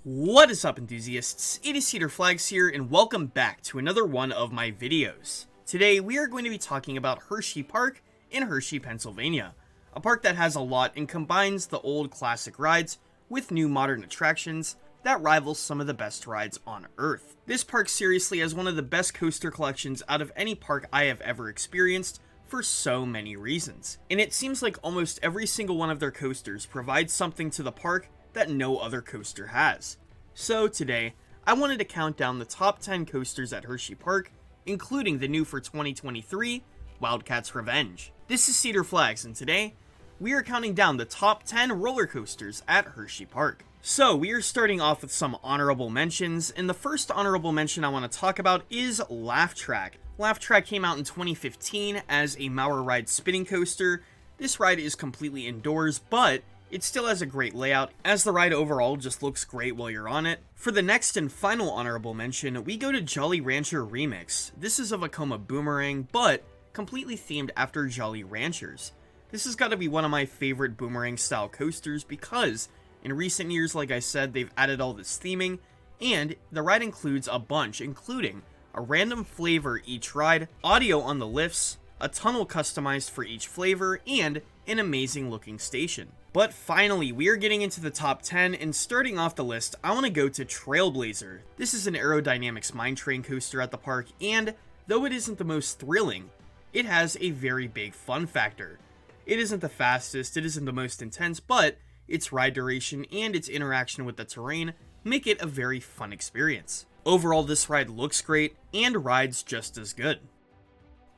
What is up, enthusiasts? It is Cedar Flags here, and welcome back to another one of my videos. Today, we are going to be talking about Hersheypark in Hershey, Pennsylvania. A park that has a lot and combines the old classic rides with new modern attractions that rivals some of the best rides on Earth. This park seriously has one of the best coaster collections out of any park I have ever experienced for so many reasons. And it seems like almost every single one of their coasters provides something to the park that no other coaster has. So today, I wanted to count down the top 10 coasters at Hersheypark, including the new for 2023, Wildcat's Revenge. This is Cedar Flags, and today, we are counting down the top 10 roller coasters at Hersheypark. So, we are starting off with some honorable mentions, and the first honorable mention I want to talk about is Laugh Track. Laugh Track came out in 2015 as a Maurer Ride spinning coaster. This ride is completely indoors, but it still has a great layout, as the ride overall just looks great while you're on it. For the next and final honorable mention, we go to Jolly Rancher Remix. This is a Vekoma boomerang, but completely themed after Jolly Ranchers. This has got to be one of my favorite boomerang style coasters because in recent years, like I said, they've added all this theming, and the ride includes a bunch, including a random flavor each ride, audio on the lifts, a tunnel customized for each flavor, and an amazing looking station. But finally, we are getting into the top 10, and starting off the list, I want to go to Trailblazer. This is an aerodynamics mine train coaster at the park, and though it isn't the most thrilling, it has a very big fun factor. It isn't the fastest, it isn't the most intense, but its ride duration and its interaction with the terrain make it a very fun experience. Overall, this ride looks great, and rides just as good.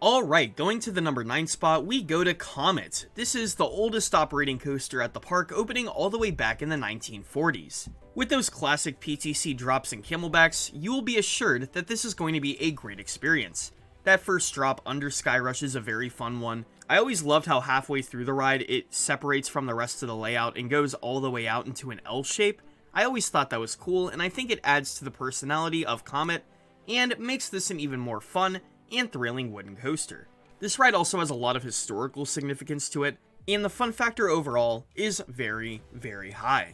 Alright, going to the number 9 spot, we go to Comet. This is the oldest operating coaster at the park, opening all the way back in the 1940s. With those classic PTC drops and camelbacks, you will be assured that this is going to be a great experience. That first drop under Sky Rush is a very fun one. I always loved how halfway through the ride, it separates from the rest of the layout and goes all the way out into an L shape. I always thought that was cool, and I think it adds to the personality of Comet, and makes this an even more fun and thrilling wooden coaster. This ride also has a lot of historical significance to it, and the fun factor overall is very, very high.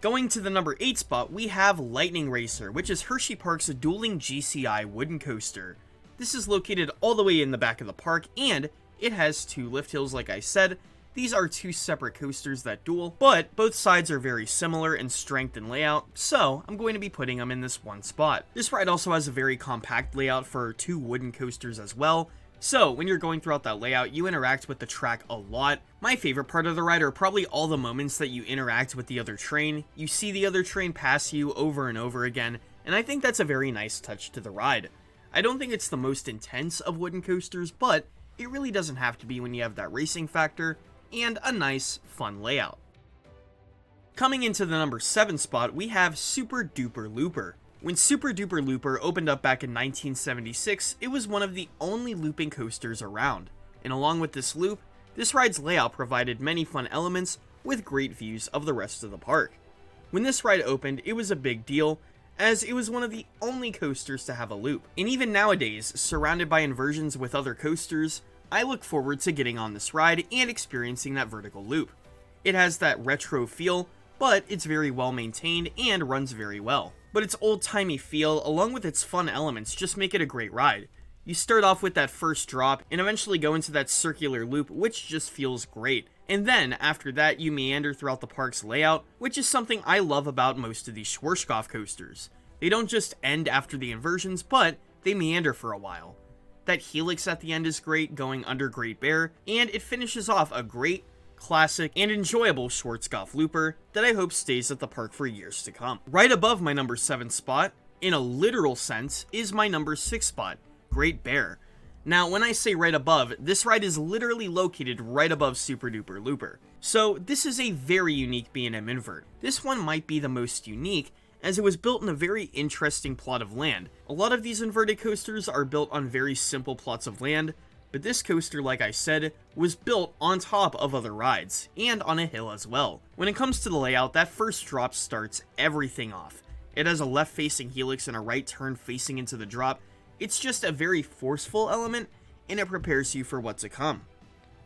Going to the number 8 spot, we have Lightning Racer, which is Hersheypark's dueling GCI wooden coaster. This is located all the way in the back of the park, and it has 2 lift hills like I said. These are 2 separate coasters that duel, but both sides are very similar in strength and layout, so I'm going to be putting them in this one spot. This ride also has a very compact layout for 2 wooden coasters as well, so when you're going throughout that layout, you interact with the track a lot. My favorite part of the ride are probably all the moments that you interact with the other train. You see the other train pass you over and over again, and I think that's a very nice touch to the ride. I don't think it's the most intense of wooden coasters, but it really doesn't have to be when you have that racing factor and a nice, fun layout. Coming into the number 7 spot, we have Super Duper Looper. When Super Duper Looper opened up back in 1976, it was one of the only looping coasters around. And along with this loop, this ride's layout provided many fun elements with great views of the rest of the park. When this ride opened, it was a big deal, as it was one of the only coasters to have a loop. And even nowadays, surrounded by inversions with other coasters, I look forward to getting on this ride and experiencing that vertical loop. It has that retro feel, but it's very well maintained and runs very well. But its old-timey feel, along with its fun elements, just make it a great ride. You start off with that first drop, and eventually go into that circular loop, which just feels great. And then, after that, you meander throughout the park's layout, which is something I love about most of these Schwarzkopf coasters. They don't just end after the inversions, but they meander for a while. That helix at the end is great, going under Great Bear, and it finishes off a great, classic, and enjoyable Schwarzkopf looper that I hope stays at the park for years to come. Right above my number 7 spot, in a literal sense, is my number 6 spot, Great Bear. Now, when I say right above, this ride is literally located right above Super Duper Looper. So, this is a very unique B&M invert. This one might be the most unique, as it was built in a very interesting plot of land. A lot of these inverted coasters are built on very simple plots of land, but this coaster, like I said, was built on top of other rides, and on a hill as well. When it comes to the layout, that first drop starts everything off. It has a left-facing helix and a right turn facing into the drop. It's just a very forceful element, and it prepares you for what's to come.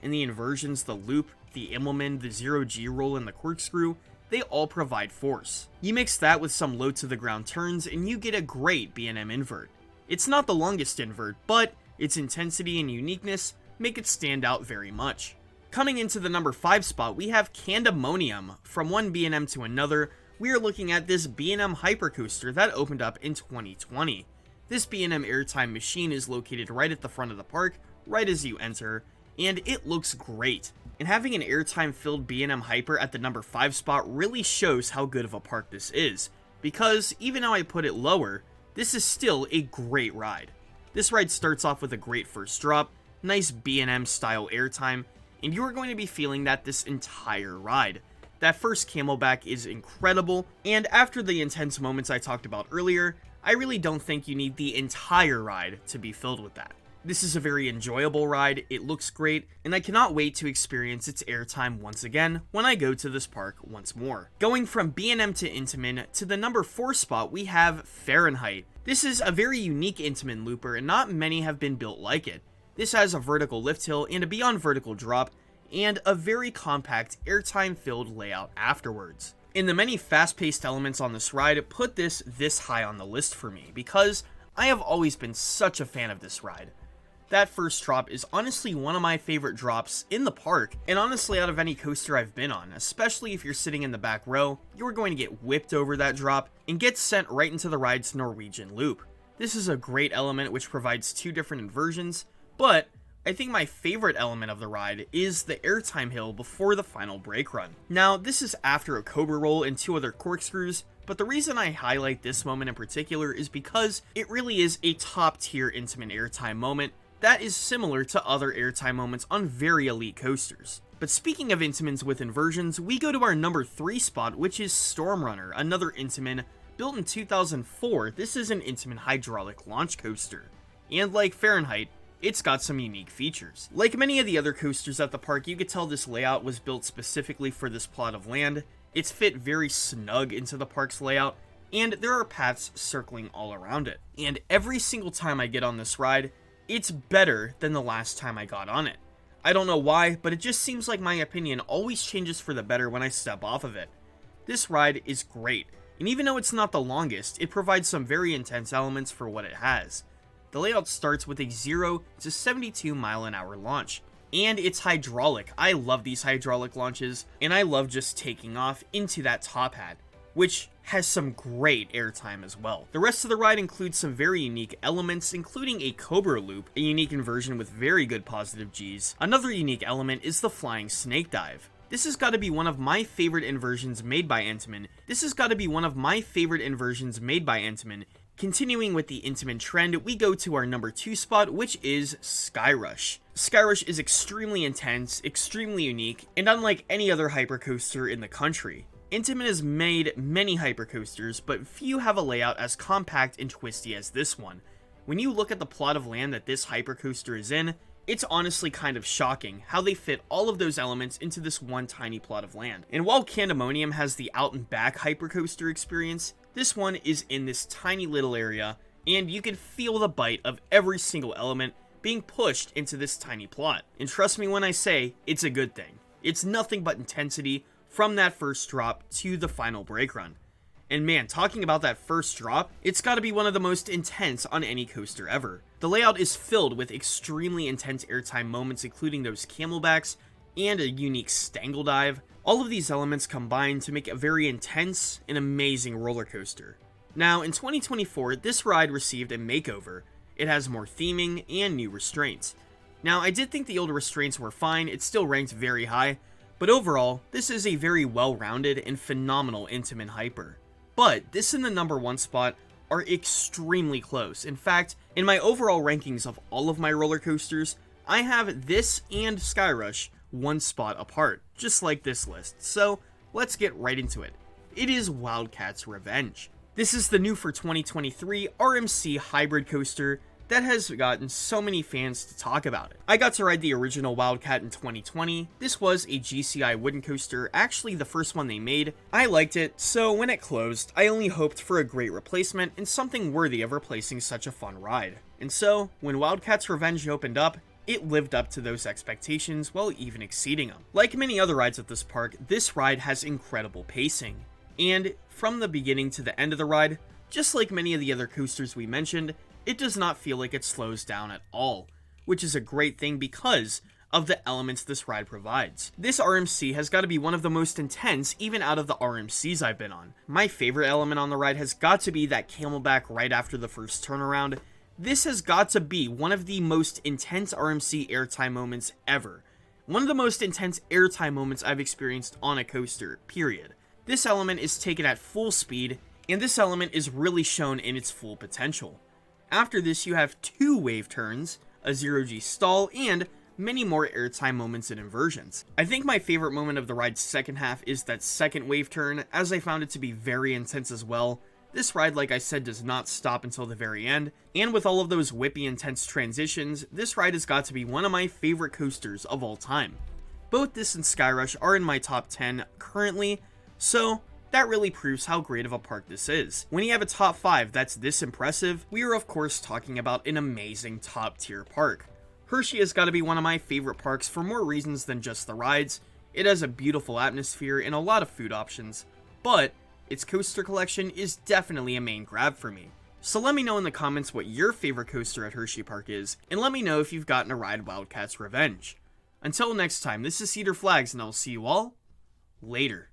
In the inversions, the loop, the Immelman, the zero-G roll, and the corkscrew, they all provide force. You mix that with some low to the ground turns and you get a great B&M invert. It's not the longest invert, but its intensity and uniqueness make it stand out very much. Coming into the number 5 spot, we have Candemonium. From one B&M to another, we are looking at this B&M hypercoaster that opened up in 2020. This B&M airtime machine is located right at the front of the park, right as you enter, and it looks great. And having an airtime filled B&M Hyper at the number 5 spot really shows how good of a park this is, because even though I put it lower, this is still a great ride. This ride starts off with a great first drop, nice B&M style airtime, and you are going to be feeling that this entire ride. That first camelback is incredible, and after the intense moments I talked about earlier, I really don't think you need the entire ride to be filled with that. This is a very enjoyable ride, it looks great, and I cannot wait to experience its airtime once again when I go to this park once more. Going from B&M to Intamin, to the number 4 spot we have Fahrenheit. This is a very unique Intamin looper and not many have been built like it. This has a vertical lift hill and a beyond vertical drop, and a very compact airtime filled layout afterwards. And the many fast-paced elements on this ride put this high on the list for me, because I have always been such a fan of this ride. That first drop is honestly one of my favorite drops in the park, and honestly out of any coaster I've been on, especially if you're sitting in the back row, you're going to get whipped over that drop and get sent right into the ride's Norwegian loop. This is a great element which provides 2 different inversions, but I think my favorite element of the ride is the airtime hill before the final brake run. Now, this is after a cobra roll and 2 other corkscrews, but the reason I highlight this moment in particular is because it really is a top tier Intamin airtime moment that is similar to other airtime moments on very elite coasters. But speaking of Intamins with inversions, we go to our number 3 spot, which is Stormrunner, another Intamin built in 2004. This is an Intamin hydraulic launch coaster, and like Fahrenheit, it's got some unique features. Like many of the other coasters at the park, you could tell this layout was built specifically for this plot of land. It's fit very snug into the park's layout, and there are paths circling all around it. And every single time I get on this ride, it's better than the last time I got on it. I don't know why, but it just seems like my opinion always changes for the better when I step off of it. This ride is great, and even though it's not the longest, it provides some very intense elements for what it has. The layout starts with a 0 to 72 mile/hour launch, and it's hydraulic. I love these hydraulic launches, and I love just taking off into that top hat, which has some great airtime as well. The rest of the ride includes some very unique elements, including a cobra loop, a unique inversion with very good positive Gs. Another unique element is the flying snake dive. This has got to be one of my favorite inversions made by Intamin. Continuing with the Intamin trend, we go to our number 2 spot, which is Skyrush. Skyrush is extremely intense, extremely unique, and unlike any other hypercoaster in the country. Intamin has made many hypercoasters, but few have a layout as compact and twisty as this one. When you look at the plot of land that this hypercoaster is in, it's honestly kind of shocking how they fit all of those elements into this one tiny plot of land. And while Candemonium has the out and back hypercoaster experience, this one is in this tiny little area, and you can feel the bite of every single element being pushed into this tiny plot. And trust me when I say, it's a good thing. It's nothing but intensity from that first drop to the final brake run. And man, talking about that first drop, it's gotta be one of the most intense on any coaster ever. The layout is filled with extremely intense airtime moments, including those camelbacks and a unique stangle dive. All of these elements combine to make a very intense and amazing roller coaster. Now, in 2024, this ride received a makeover. It has more theming and new restraints. Now, I did think the old restraints were fine, it still ranked very high, but overall, this is a very well-rounded and phenomenal Intamin hyper. But this and the number 1 spot are extremely close. In fact, in my overall rankings of all of my roller coasters, I have this and Skyrush 1 spot apart, just like this list. So let's get right into it. It is Wildcat's Revenge. This is the new for 2023 RMC hybrid coaster that has gotten so many fans to talk about it. I got to ride the original Wildcat in 2020. This was a GCI wooden coaster, actually the first one they made. I liked it, so when it closed, I only hoped for a great replacement and something worthy of replacing such a fun ride. And so, when Wildcat's Revenge opened up, it lived up to those expectations while even exceeding them. Like many other rides at this park, this ride has incredible pacing. And from the beginning to the end of the ride, just like many of the other coasters we mentioned, it does not feel like it slows down at all, which is a great thing because of the elements this ride provides. This RMC has got to be one of the most intense even out of the RMCs I've been on. My favorite element on the ride has got to be that camelback right after the first turnaround. This has got to be one of the most intense RMC airtime moments ever. One of the most intense airtime moments I've experienced on a coaster, period. This element is taken at full speed, and this element is really shown in its full potential. After this, you have 2 wave turns, a 0G stall, and many more airtime moments and inversions. I think my favorite moment of the ride's second half is that second wave turn, as I found it to be very intense as well. This ride, like I said, does not stop until the very end, and with all of those whippy intense transitions, this ride has got to be one of my favorite coasters of all time. Both this and Skyrush are in my top 10 currently, so that really proves how great of a park this is. When you have a top 5 that's this impressive, we are of course talking about an amazing top tier park. Hershey has got to be one of my favorite parks for more reasons than just the rides. It has a beautiful atmosphere and a lot of food options, but its coaster collection is definitely a main grab for me. So let me know in the comments what your favorite coaster at Hersheypark is, and let me know if you've gotten to ride Wildcat's Revenge. Until next time, this is Cedar Flags, and I'll see you all later.